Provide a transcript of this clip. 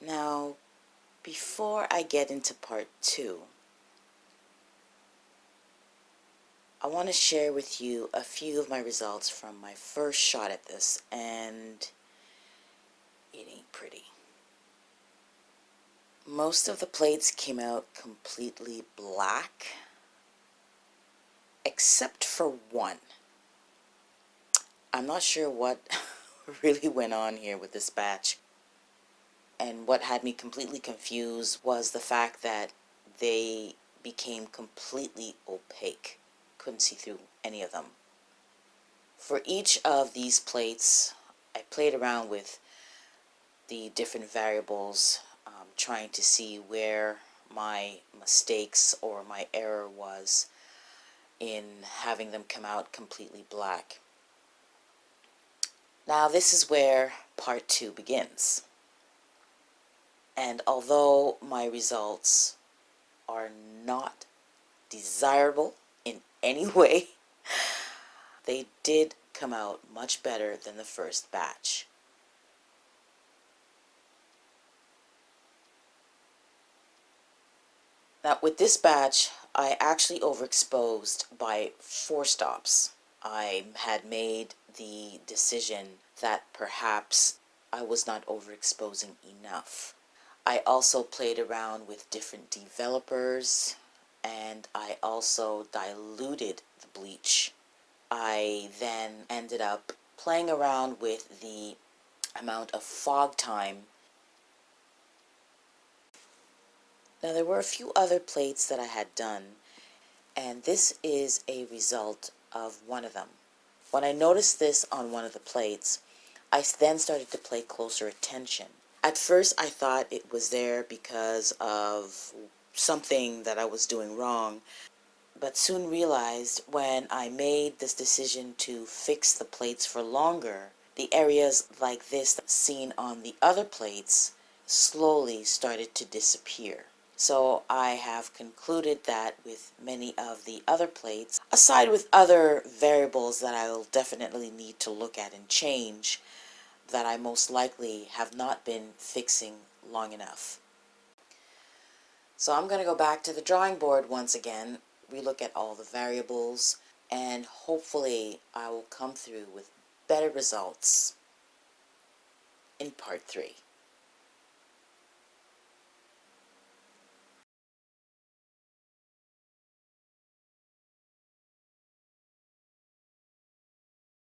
Now, before I get into part 2, I want to share with you a few of my results from my first shot at this, and it ain't pretty. Most of the plates came out completely black, except for one. I'm not sure what really went on here with this batch. And what had me completely confused was the fact that they became completely opaque. Couldn't see through any of them. For each of these plates, I played around with the different variables, trying to see where my mistakes or my error was in having them come out completely black. Now this is where part 2 begins. And although my results are not desirable in any way, they did come out much better than the first batch. Now with this batch, I actually overexposed by 4 stops. I had made the decision that perhaps I was not overexposing enough. I also played around with different developers, and I also diluted the bleach. I then ended up playing around with the amount of fog time. Now there were a few other plates that I had done, and this is a result of one of them. When I noticed this on one of the plates, I then started to pay closer attention. At first I thought it was there because of something that I was doing wrong, but soon realized when I made this decision to fix the plates for longer, the areas like this seen on the other plates slowly started to disappear. So I have concluded that with many of the other plates, aside with other variables that I will definitely need to look at and change, that I most likely have not been fixing long enough. So I'm going to go back to the drawing board once again, relook at all the variables, and hopefully I will come through with better results in part 3.